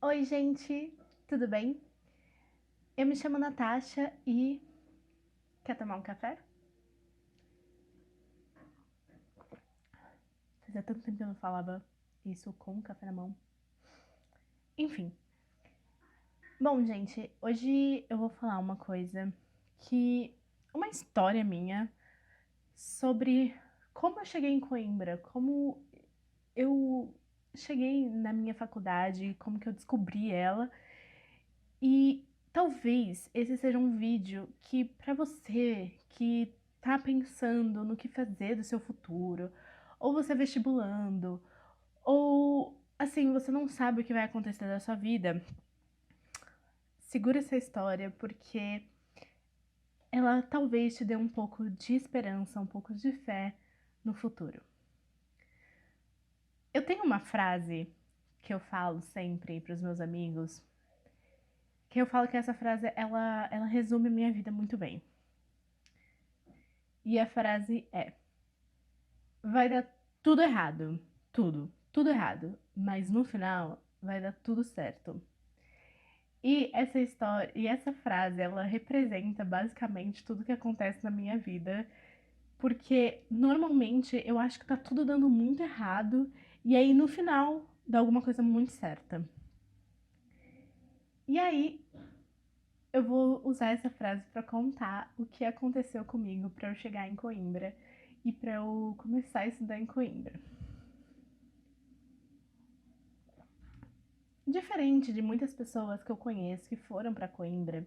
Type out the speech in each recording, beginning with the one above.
Oi, gente, tudo bem? Eu me chamo Natasha e quer tomar um café? Fazia tanto tempo que eu não falava isso com um café na mão. Enfim. Bom, gente, hoje eu vou falar uma coisa que... Uma história minha sobre como eu cheguei em Coimbra, como eu cheguei na minha faculdade, como que eu descobri ela. E talvez esse seja um vídeo que pra você que tá pensando no que fazer do seu futuro, ou você é vestibulando, ou assim, você não sabe o que vai acontecer da sua vida, segura essa história porque ela talvez te dê um pouco de esperança, um pouco de fé no futuro. Eu tenho uma frase que eu falo sempre para os meus amigos, que eu falo que essa frase ela resume a minha vida muito bem. E a frase é: vai dar tudo errado. Tudo errado. Mas no final vai dar tudo certo. E essa história, e essa frase, ela representa basicamente tudo que acontece na minha vida, porque normalmente eu acho que tá tudo dando muito errado e aí no final dá alguma coisa muito certa. E aí eu vou usar essa frase para contar o que aconteceu comigo para eu chegar em Coimbra e para eu começar a estudar em Coimbra. Diferente de muitas pessoas que eu conheço que foram para Coimbra,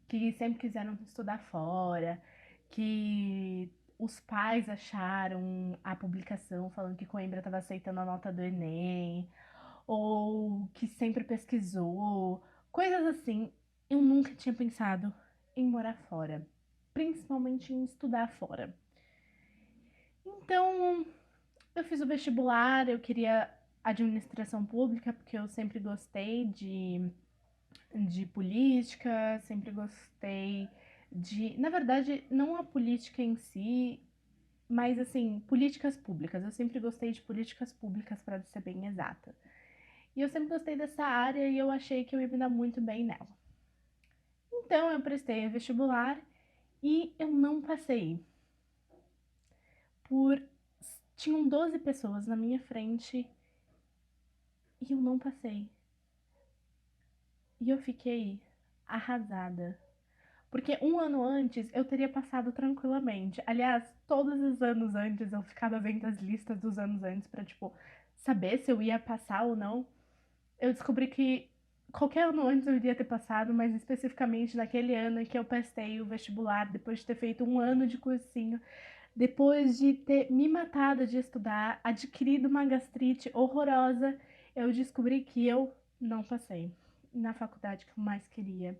que sempre quiseram estudar fora, que os pais acharam a publicação falando que Coimbra estava aceitando a nota do Enem, ou que sempre pesquisou, coisas assim, eu nunca tinha pensado em morar fora, principalmente em estudar fora. Então, eu fiz o vestibular, eu queria administração pública, porque eu sempre gostei de política, sempre gostei de. Na verdade, não a política em si, mas assim, políticas públicas. Eu sempre gostei de políticas públicas, para ser bem exata. E eu sempre gostei dessa área e eu achei que eu ia me dar muito bem nela. Então eu prestei o vestibular e eu não passei. Por. Tinham 12 pessoas na minha frente e eu não passei. E eu fiquei arrasada. Porque um ano antes eu teria passado tranquilamente. Aliás, todos os anos antes eu ficava vendo as listas dos anos antes pra, tipo, saber se eu ia passar ou não. Eu descobri que qualquer ano antes eu iria ter passado, mas especificamente naquele ano que eu prestei o vestibular, depois de ter feito um ano de cursinho, depois de ter me matado de estudar, adquirido uma gastrite horrorosa, eu descobri que eu não passei na faculdade que eu mais queria.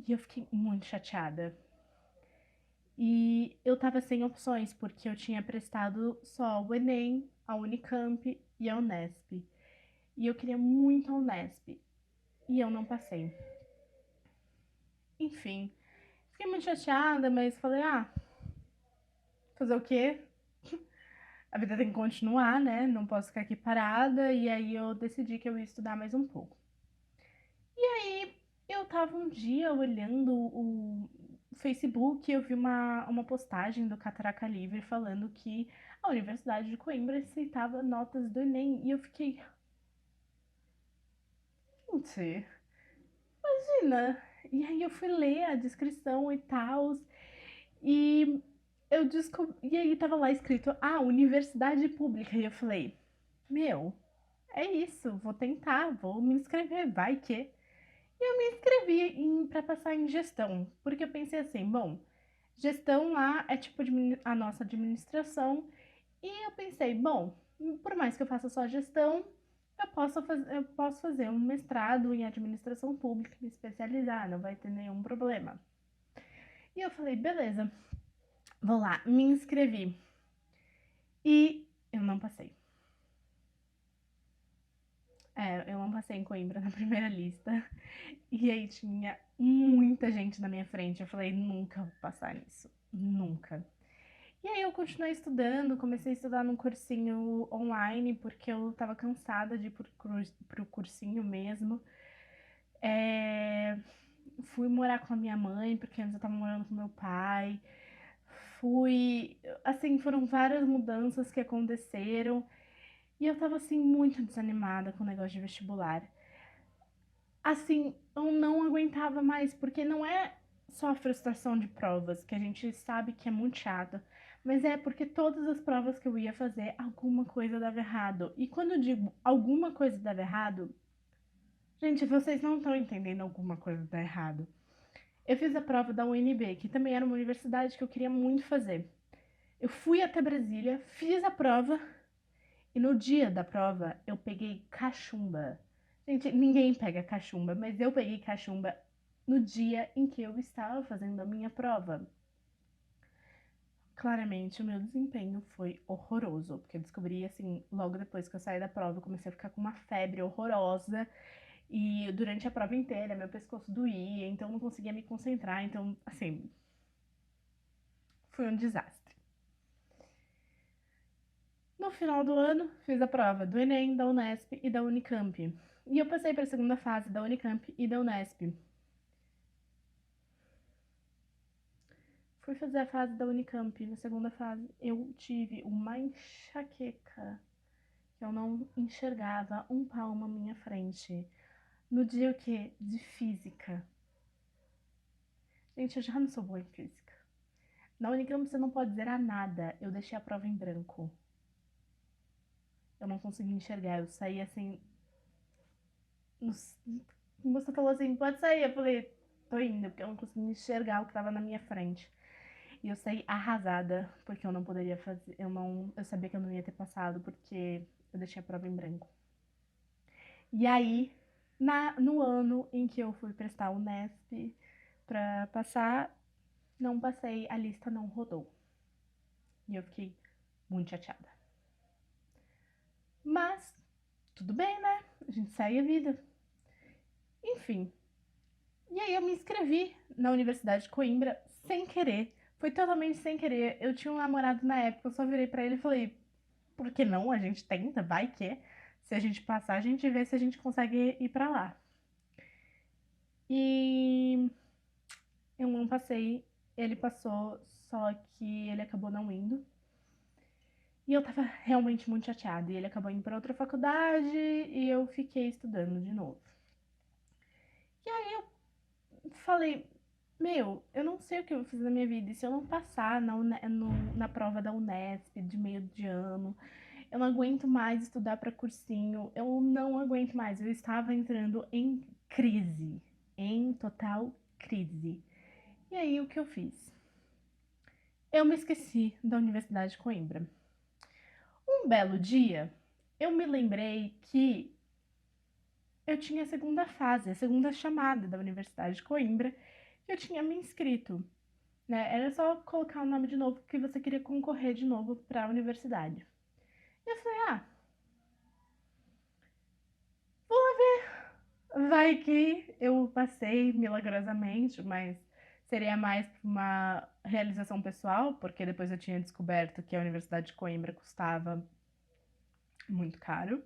E eu fiquei muito chateada. E eu tava sem opções, porque eu tinha prestado só o Enem, a Unicamp e a Unesp. E eu queria muito a Unesp. E eu não passei. Enfim, fiquei muito chateada, mas falei, fazer o quê? A vida tem que continuar, né? Não posso ficar aqui parada. E aí eu decidi que eu ia estudar mais um pouco. E aí eu tava um dia olhando o Facebook e eu vi uma postagem do Catraca Livre falando que a Universidade de Coimbra aceitava notas do Enem. E eu fiquei, gente, imagina. E aí eu fui ler a descrição e tal. E eu descobri. E aí tava lá escrito, Universidade Pública. E eu falei, meu, é isso, vou tentar, vou me inscrever, vai que. E eu me inscrevi para passar em gestão, porque eu pensei assim, bom, gestão lá é tipo a nossa administração, e eu pensei, bom, por mais que eu faça só gestão, eu posso fazer um mestrado em administração pública, me especializar, não vai ter nenhum problema. E eu falei, beleza, vou lá, me inscrevi. E eu não passei. Eu não passei em Coimbra na primeira lista. E aí tinha muita gente na minha frente. Eu falei, nunca vou passar nisso. Nunca. E aí eu continuei estudando, comecei a estudar num cursinho online, porque eu tava cansada de ir pro cursinho mesmo. Fui morar com a minha mãe, porque antes eu tava morando com meu pai. Fui, assim, foram várias mudanças que aconteceram. E eu tava, assim, muito desanimada com o negócio de vestibular. Assim, eu não aguentava mais, porque não é só a frustração de provas, que a gente sabe que é muito chato, mas é porque todas as provas que eu ia fazer, alguma coisa dava errado. E quando eu digo alguma coisa dava errado, gente, vocês não estão entendendo alguma coisa dar errado. Eu fiz a prova da UNB, que também era uma universidade que eu queria muito fazer. Eu fui até Brasília, fiz a prova e no dia da prova eu peguei cachumba. Gente, ninguém pega cachumba, mas eu peguei cachumba no dia em que eu estava fazendo a minha prova. Claramente, o meu desempenho foi horroroso, porque eu descobri, assim, logo depois que eu saí da prova, eu comecei a ficar com uma febre horrorosa. E durante a prova inteira, meu pescoço doía, então eu não conseguia me concentrar. Então, assim, foi um desastre. No final do ano, fiz a prova do Enem, da Unesp e da Unicamp. E eu passei para a segunda fase da Unicamp e da Unesp. Fui fazer a fase da Unicamp. Na segunda fase, eu tive uma enxaqueca que eu não enxergava um palmo à minha frente. No dia o quê? De física. Gente, eu já não sou boa em física. Na Unicamp você não pode zerar nada. Eu deixei a prova em branco. Eu não consegui enxergar. Eu saí assim. A moça falou assim: pode sair. Eu falei: tô indo, porque eu não consegui enxergar o que tava na minha frente. E eu saí arrasada, porque eu não poderia fazer. Eu sabia que eu não ia ter passado, porque eu deixei a prova em branco. E aí, no ano em que eu fui prestar o Unesp pra passar, não passei, a lista não rodou. E eu fiquei muito chateada. Mas, tudo bem, né? A gente segue a vida. Enfim. E aí eu me inscrevi na Universidade de Coimbra sem querer. Foi totalmente sem querer. Eu tinha um namorado na época, eu só virei pra ele e falei, por que não? A gente tenta, vai que. Se a gente passar, a gente vê se a gente consegue ir pra lá. E eu não passei, ele passou, só que ele acabou não indo. E eu tava realmente muito chateada. E ele acabou indo pra outra faculdade e eu fiquei estudando de novo. E aí eu falei, meu, eu não sei o que eu vou fazer na minha vida. E se eu não passar na prova da Unesp de meio de ano, eu não aguento mais estudar para cursinho. Eu não aguento mais. Eu estava entrando em crise, em total crise. E aí o que eu fiz? Eu me esqueci da Universidade de Coimbra. Um belo dia, eu me lembrei que eu tinha a segunda fase, a segunda chamada da Universidade de Coimbra, que eu tinha me inscrito, né? Era só colocar o nome de novo que você queria concorrer de novo para a universidade. E eu falei, ah, vou lá ver. Vai que eu passei milagrosamente, mas seria mais uma realização pessoal, porque depois eu tinha descoberto que a Universidade de Coimbra custava muito caro.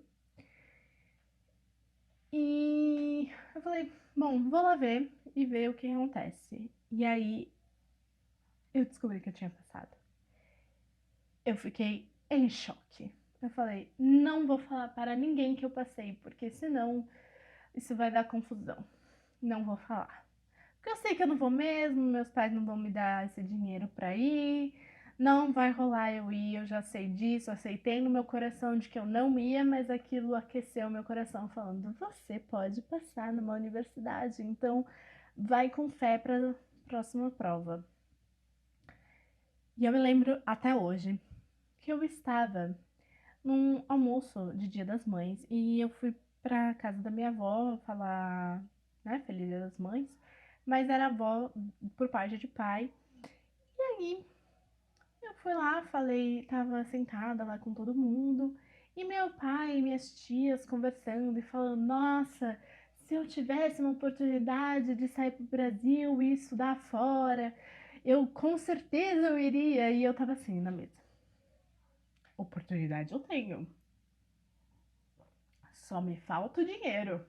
E eu falei, bom, vou lá ver e ver o que acontece. E aí eu descobri que eu tinha passado. Eu fiquei em choque. Eu falei, não vou falar para ninguém que eu passei, porque senão isso vai dar confusão. Não vou falar. Porque eu sei que eu não vou mesmo, meus pais não vão me dar esse dinheiro pra ir, não vai rolar eu ir, eu já sei disso, aceitei no meu coração de que eu não ia, mas aquilo aqueceu meu coração falando, você pode passar numa universidade, então vai com fé pra próxima prova. E eu me lembro até hoje que eu estava num almoço de Dia das Mães e eu fui pra casa da minha avó falar, né, Feliz Dia das Mães, mas era avó por parte de pai. E aí eu fui lá, falei, tava sentada lá com todo mundo, e meu pai e minhas tias conversando e falando, nossa, se eu tivesse uma oportunidade de sair pro Brasil e estudar fora, Eu com certeza eu iria. E eu tava assim na mesa. Oportunidade eu tenho. Só me falta o dinheiro.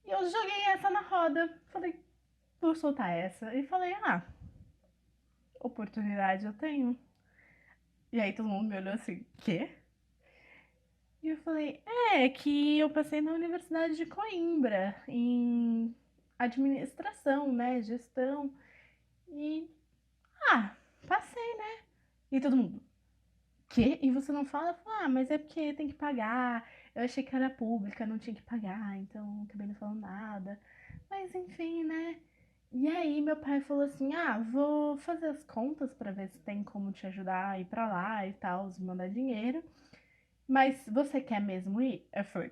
E eu joguei essa na roda. Falei, vou soltar essa. E falei, oportunidade eu tenho. E aí todo mundo me olhou assim, quê? E eu falei, é que eu passei na Universidade de Coimbra, em administração, né, gestão. E, ah, passei, né? E todo mundo, quê? E você não fala? Eu falo, mas é porque tem que pagar. Eu achei que era pública, não tinha que pagar, então acabei não falando nada. Mas enfim, né? E aí meu pai falou assim, vou fazer as contas pra ver se tem como te ajudar a ir pra lá e tal, me mandar dinheiro. Mas você quer mesmo ir? Eu falei,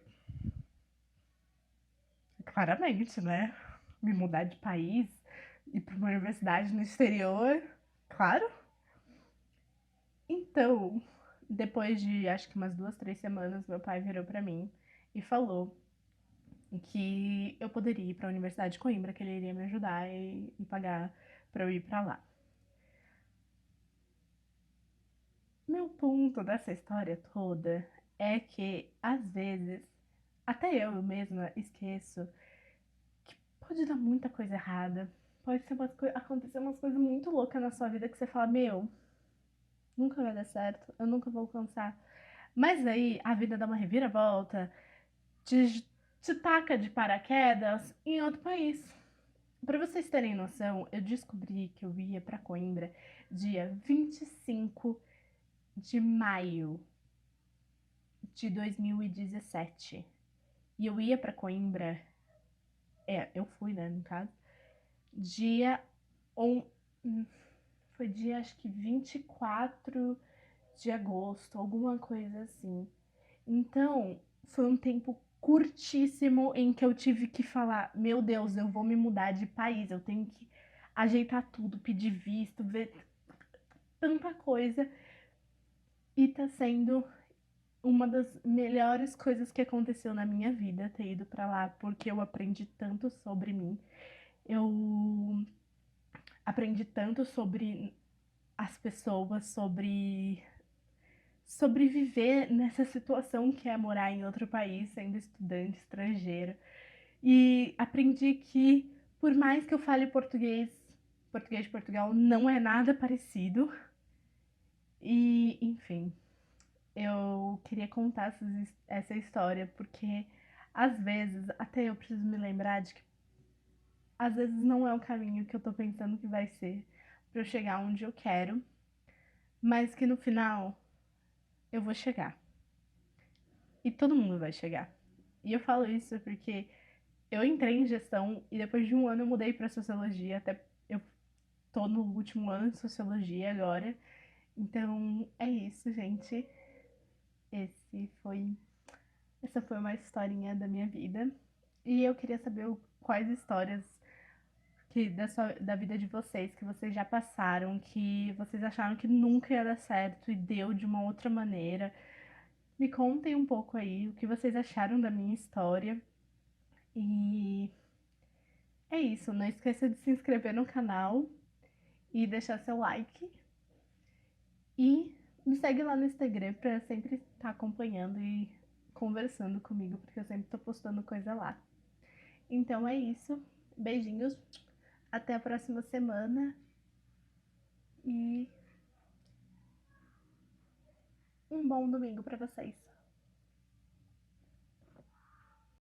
claramente, né? Me mudar de país, ir pra uma universidade no exterior, claro. Então, depois de acho que umas 2, 3 semanas, meu pai virou pra mim e falou que eu poderia ir pra Universidade de Coimbra, que ele iria me ajudar e pagar pra eu ir pra lá. Meu ponto dessa história toda é que, às vezes, até eu mesma esqueço que pode dar muita coisa errada. Pode ser acontecer umas coisas muito loucas na sua vida que você fala, meu, nunca vai dar certo, eu nunca vou alcançar. Mas aí a vida dá uma reviravolta, te taca de paraquedas em outro país. Para vocês terem noção, eu descobri que eu ia para Coimbra dia 25 de maio de 2017. E eu ia para Coimbra, eu fui, né, no caso, dia on, foi dia acho que 24 de agosto, alguma coisa assim. Então, foi um tempo curtíssimo em que eu tive que falar: meu Deus, eu vou me mudar de país, eu tenho que ajeitar tudo, pedir visto, ver tanta coisa. E tá sendo uma das melhores coisas que aconteceu na minha vida ter ido pra lá, porque eu aprendi tanto sobre mim. Eu aprendi tanto sobre as pessoas, sobre sobreviver nessa situação que é morar em outro país, sendo estudante estrangeiro. E aprendi que, por mais que eu fale português, português de Portugal não é nada parecido. E, enfim, eu queria contar essa história porque, às vezes, até eu preciso me lembrar de que, às vezes, não é o caminho que eu tô pensando que vai ser pra eu chegar onde eu quero, mas que no final eu vou chegar. E todo mundo vai chegar. E eu falo isso porque eu entrei em gestão e depois de um ano eu mudei pra sociologia, até eu tô no último ano de sociologia agora. Então é isso, gente. Esse foi, essa foi uma historinha da minha vida. E eu queria saber quais histórias da vida de vocês, que vocês já passaram, que vocês acharam que nunca ia dar certo e deu de uma outra maneira. Me contem um pouco aí o que vocês acharam da minha história. E é isso, não esqueça de se inscrever no canal e deixar seu like. E me segue lá no Instagram pra sempre estar acompanhando e conversando comigo, porque eu sempre tô postando coisa lá. Então é isso. Beijinhos. Até a próxima semana. E um bom domingo pra vocês.